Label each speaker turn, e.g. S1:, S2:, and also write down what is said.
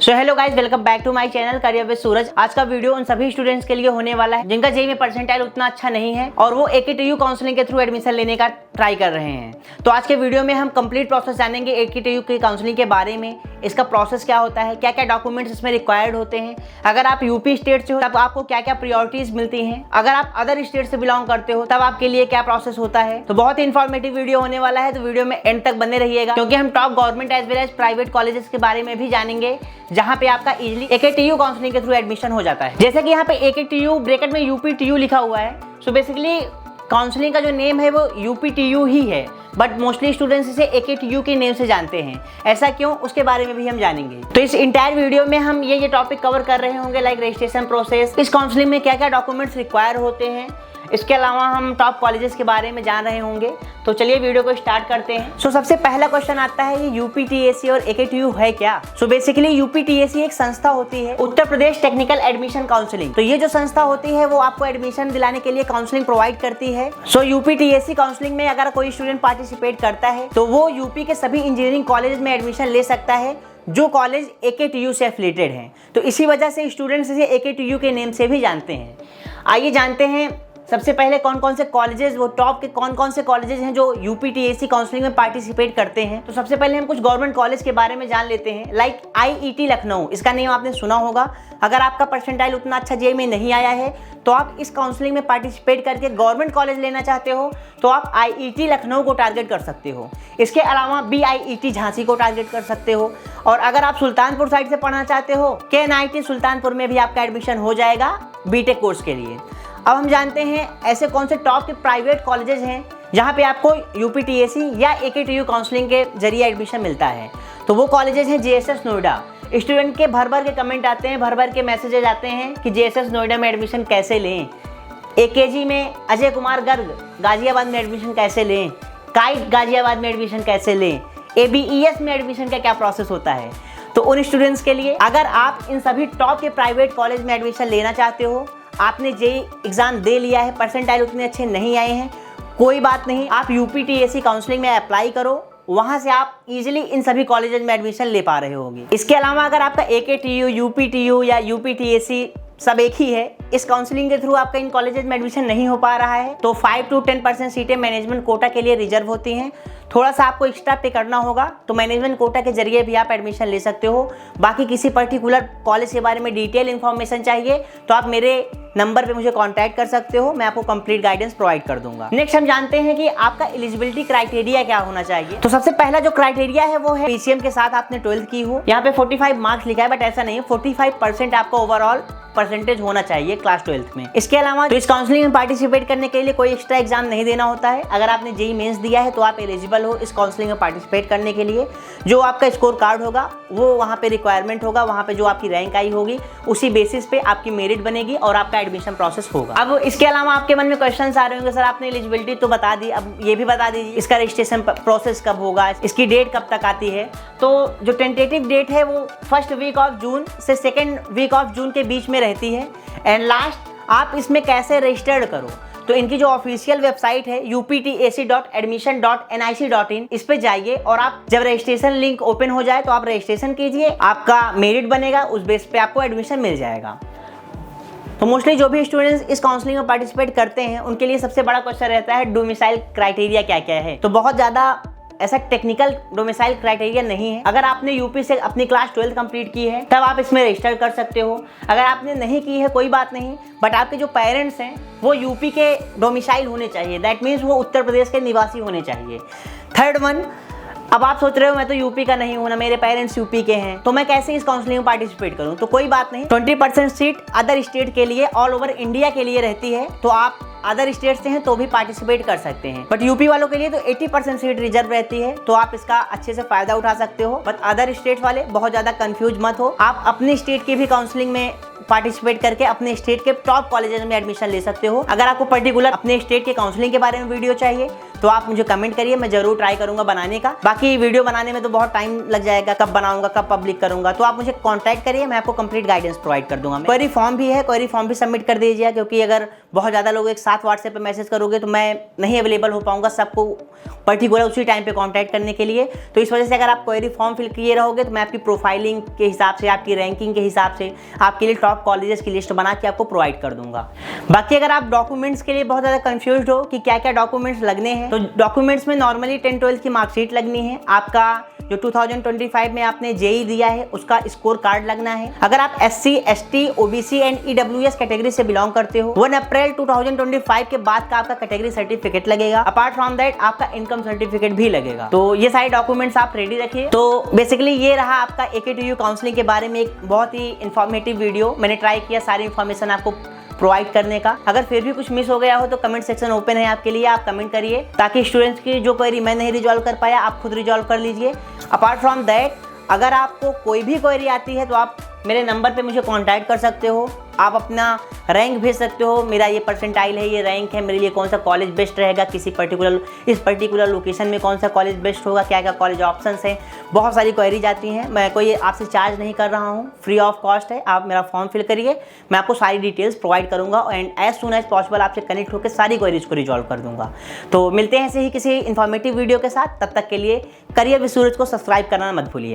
S1: So hello guys, welcome back to my channel career with Suraj. आज का video उन सभी स्टूडेंट्स के लिए होने वाला है जिनका जेईई में परसेंटाइल उतना अच्छा नहीं है और वो एकेटीयू काउंसलिंग के थ्रू एडमिशन लेने का ट्राई कर रहे हैं। तो आज के वीडियो में हम कंप्लीट प्रोसेस जानेंगे एकेटीयू की काउंसलिंग के बारे में, इसका प्रोसेस क्या होता है, क्या क्या डॉक्यूमेंट्स इसमें रिक्वायर्ड होते हैं, अगर आप यूपी स्टेट से हो तब आपको क्या क्या प्रायोरिटीज मिलती हैं, अगर आप अदर स्टेट से बिलोंग करते हो तब आपके लिए क्या प्रोसेस होता है। तो बहुत ही इन्फॉर्मेटिव वीडियो होने वाला है, तो वीडियो में एंड तक बने रहिएगा क्योंकि हम top government as well as private colleges के बारे में भी जानेंगे जहां पे आपका इजीली एकेटीयू काउंसलिंग के थ्रू एडमिशन हो जाता है। जैसे कि यहाँ पे एकेटीयू ब्रैकेट में यूपीटीयू लिखा हुआ है, सो बेसिकली काउंसलिंग का जो नेम है वो यूपीटीयू ही है, बट मोस्टली स्टूडेंट्स इसे एकेटीयू के नेम से जानते हैं। ऐसा क्यों, उसके बारे में भी हम जानेंगे। तो इस इंटायर वीडियो में हम ये टॉपिक कवर कर रहे होंगे, लाइक रजिस्ट्रेशन प्रोसेस, इस काउंसलिंग में क्या क्या डॉक्यूमेंट्स रिक्वायर होते हैं, इसके अलावा हम टॉप कॉलेजेस के बारे में जान रहे होंगे। तो चलिए वीडियो को स्टार्ट करते हैं। सो सबसे पहला क्वेश्चन आता है, ये यूपीटीएसी और एकेटीयू है क्या। सो बेसिकली यूपीटीएसी एक संस्था होती है, Uttar Pradesh technical admission counselling. तो ये जो संस्था होती है वो आपको एडमिशन दिलाने के लिए काउंसलिंग प्रोवाइड करती है। सो यूपीटीएसी काउंसलिंग में अगर कोई स्टूडेंट पार्टिसिपेट करता है तो वो यूपी के सभी इंजीनियरिंग कॉलेज में एडमिशन ले सकता है जो कॉलेज एकेटीयू से एफिलिएटेड हैं। तो इसी वजह से स्टूडेंट्स इसे एकेटीयू के नेम से भी जानते हैं। आइए जानते हैं सबसे पहले कौन कौन से कॉलेजेस, वो टॉप के कौन कौन से कॉलेजेस हैं जो यूपीटीएसी काउंसलिंग में पार्टिसिपेट करते हैं। तो सबसे पहले हम कुछ गवर्नमेंट कॉलेज के बारे में जान लेते हैं, लाइक आईईटी लखनऊ, इसका नेम आपने सुना होगा। अगर आपका परसेंटाइल उतना अच्छा जेईई में नहीं आया है तो आप इस काउंसलिंग में पार्टिसिपेट करके गवर्नमेंट कॉलेज लेना चाहते हो तो आप आईईटी लखनऊ को टारगेट कर सकते हो। इसके अलावा बीआईईटी झांसी को टारगेट कर सकते हो, और अगर आप सुल्तानपुर साइड से पढ़ना चाहते हो केएनआईटी सुल्तानपुर में भी आपका एडमिशन हो जाएगा बीटेक कोर्स के लिए। अब हम जानते हैं ऐसे कौन से टॉप के प्राइवेट कॉलेजेस हैं जहां पे आपको यूपीटीएसी या एकेटीयू काउंसलिंग के जरिए एडमिशन मिलता है। तो वो कॉलेजेस हैं जेएसएस नोएडा। स्टूडेंट के भर भर के कमेंट आते हैं, भर भर के मैसेजेस आते हैं कि जेएसएस नोएडा में एडमिशन कैसे लें, एकेजी में अजय कुमार गर्ग गाजियाबाद में एडमिशन कैसे लें, काइट गाजियाबाद में एडमिशन कैसे लें, एबीईएस में एडमिशन का क्या प्रोसेस होता है। तो उन स्टूडेंट्स के लिए, अगर आप इन सभी टॉप के प्राइवेट कॉलेज में एडमिशन लेना चाहते हो, आपने जेईई एग्जाम दे लिया है, परसेंटाइल उतने अच्छे नहीं आए हैं, कोई बात नहीं, आप यूपीटीएसी काउंसलिंग में अप्लाई करो, वहां से आप इजीली इन सभी कॉलेजेस में एडमिशन ले पा रहे होंगे। इसके अलावा अगर आपका एकेटीयू, यूपीटीयू या यूपीटीएसी सब एक ही है, इस काउंसलिंग के थ्रू आपका इन कॉलेजेस में एडमिशन नहीं हो पा रहा है तो 5 to 10% सीटें मैनेजमेंट कोटा के लिए रिजर्व होती हैं। थोड़ा सा आपको एक्स्ट्रा पे करना होगा, तो मैनेजमेंट कोटा के जरिए भी आप एडमिशन ले सकते हो। बाकी किसी पर्टिकुलर कॉलेज के बारे में डिटेल इन्फॉर्मेशन चाहिए तो आप मेरे नंबर पे मुझे कांटेक्ट कर सकते हो, मैं आपको कंप्लीट गाइडेंस प्रोवाइड कर दूंगा। नेक्स्ट हम जानते हैं कि आपका एलिजिबिलिटी क्राइटेरिया क्या होना चाहिए। तो सबसे पहला जो क्राइटेरिया है वो है पीसीएम के साथ आपने 12th की हो। यहाँ पे 45 मार्क्स लिखा है, बट ऐसा नहीं है, 45% आपका ओवरऑल परसेंटेज होना चाहिए क्लास 12th में। इसके अलावा तो इस काउंसलिंग में पार्टिसिपेट करने के लिए कोई एक्स्ट्रा एग्जाम नहीं देना होता है। अगर आपने जेईई मेंस दिया है तो आप एलिजिबल हो इस काउंसलिंग में पार्टिसिपेट करने के लिए। जो आपका स्कोर कार्ड होगा वो वहाँ पे रिक्वायरमेंट होगा, वहाँ पे जो आपकी रैंक आई होगी उसी बेसिस पे आपकी मेरिट बनेगी और आपका एडमिशन प्रोसेस होगा। अब इसके अलावा आपके मन में क्वेश्चन आ रहे होंगे, सर आपने एलिजिबिलिटी तो बता दी, अब ये भी बता दीजिए इसका रजिस्ट्रेशन प्रोसेस कब होगा, इसकी डेट कब तक आती है। तो जो टेंटेटिव डेट है वो फर्स्ट वीक ऑफ जून से सेकेंड वीक ऑफ जून के बीच में रहती है। एंड लास्ट, आप इसमें कैसे रजिस्टर्ड करो, तो इनकी जो ऑफिशियल वेबसाइट है uptac.admission.nic.in, इस पे जाइए और आप जब रजिस्ट्रेशन लिंक ओपन हो जाए तो आप रजिस्ट्रेशन कीजिए, आपका मेरिट बनेगा, उस बेस पे आपको एडमिशन मिल जाएगा। तो मोस्टली जो भी स्टूडेंट्स इस काउंसलिंग में पार्टिसिपेट करते हैं उनके लिए सबसे बड़ा क्वेश्चन रहता है डोमिसाइल क्राइटेरिया क्या क्या है। तो बहुत ज़्यादा ऐसा टेक्निकल डोमिसाइल क्राइटेरिया नहीं है। अगर आपने यूपी से अपनी क्लास 12th कंप्लीट की है तब आप इसमें रजिस्टर कर सकते हो। अगर आपने नहीं की है कोई बात नहीं, बट आपके जो पेरेंट्स हैं वो यूपी के डोमिसाइल होने चाहिए, दैट मीन्स वो उत्तर प्रदेश के निवासी होने चाहिए। थर्ड वन, अब आप सोच रहे हो मैं तो यूपी का नहीं हूं ना, मेरे पेरेंट्स यूपी के हैं, तो मैं कैसे इस काउंसलिंग में पार्टिसिपेट करूं। तो कोई बात नहीं, 20% सीट अदर स्टेट के लिए, ऑल ओवर इंडिया के लिए रहती है, तो आप अदर स्टेट से हैं तो भी पार्टिसिपेट कर सकते हैं। बट यूपी वालों के लिए तो 80% सीट रिजर्व रहती है, तो आप इसका अच्छे से फायदा उठा सकते हो। बट अदर स्टेट वाले बहुत ज्यादा कंफ्यूज मत हो, आप अपनी स्टेट की भी काउंसलिंग में पार्टिसिपेट करके अपने स्टेट के टॉप कॉलेजेस में एडमिशन ले सकते हो। अगर आपको पर्टिकुलर अपने स्टेट के काउंसलिंग के बारे में वीडियो चाहिए तो आप मुझे कमेंट करिए, मैं जरूर ट्राई करूंगा बनाने का। बाकी वीडियो बनाने में तो बहुत टाइम लग जाएगा, कब बनाऊंगा कब पब्लिक करूंगा, तो आप मुझे कॉन्टैक्ट करिए, मैं आपको कंप्लीट गाइडेंस प्रोवाइड कर दूंगा। क्वेरी फॉर्म भी है, क्वेरी फॉर्म भी सबमिट कर दीजिए, क्योंकि अगर बहुत ज़्यादा लोग एक साथ व्हाट्सएप पे मैसेज करोगे तो मैं नहीं अवेलेबल हो पाऊंगा सबको पर्टिकुलर उसी टाइम पे कांटेक्ट करने के लिए। तो इस वजह से अगर आप क्वेरी फॉर्म फिल किए रहोगे तो मैं आपकी प्रोफाइलिंग के हिसाब से, आपकी रैंकिंग के हिसाब से आपके लिए टॉप कॉलेजेस की लिस्ट बना के आपको प्रोवाइड कर दूंगा। बाकी अगर आप डॉक्यूमेंट्स के लिए बहुत ज़्यादा कंफ्यूज हो कि क्या क्या डॉक्यूमेंट्स लगने हैं, तो डॉक्यूमेंट्स में नॉर्मली 10-12 की मार्कशीट लगनी है, आपका जो 2025 में आपने जेई दिया है उसका स्कोर कार्ड लगना है। अगर आप SC, ST, OBC and EWS category से बिलोंग करते हो 1 अप्रैल 2025 के बाद का आपका कैटेगरी सर्टिफिकेट लगेगा। अपार्ट फ्रॉम दैट आपका इनकम सर्टिफिकेट भी लगेगा। तो ये सारे डॉक्यूमेंट्स आप रेडी रखिए। तो बेसिकली ये रहा आपका AKTU काउंसलिंग के बारे में एक बहुत ही इंफॉर्मेटिव वीडियो। मैंने ट्राई किया सारी इन्फॉर्मेशन आपको प्रोवाइड करने का। अगर फिर भी कुछ मिस हो गया हो तो कमेंट सेक्शन ओपन है आपके लिए, आप कमेंट करिए ताकि स्टूडेंट्स की जो क्वेरी मैं नहीं रिजॉल्व कर पाया आप खुद रिजॉल्व कर लीजिए। अपार्ट फ्रॉम दैट अगर आपको कोई भी क्वेरी आती है तो आप मेरे नंबर पे मुझे कांटेक्ट कर सकते हो, आप अपना रैंक भेज सकते हो, मेरा ये परसेंटाइल है, ये रैंक है, मेरे लिए कौन सा कॉलेज बेस्ट रहेगा, इस पर्टिकुलर लोकेशन में कौन सा कॉलेज बेस्ट होगा, क्या क्या कॉलेज ऑप्शंस हैं। बहुत सारी क्वेरीज आती हैं। मैं कोई आपसे चार्ज नहीं कर रहा हूँ, फ्री ऑफ कॉस्ट है। आप मेरा फॉर्म फिल करिए, मैं आपको सारी डिटेल्स प्रोवाइड करूँगा and as soon as possible आपसे कनेक्ट होकर सारी क्वेरीज को रिजॉल्व कर दूँगा। तो मिलते हैं ऐसे ही किसी इन्फॉर्मेटिव वीडियो के साथ। तब तक के लिए करियर विद सूरज को सब्सक्राइब करना मत भूलिए।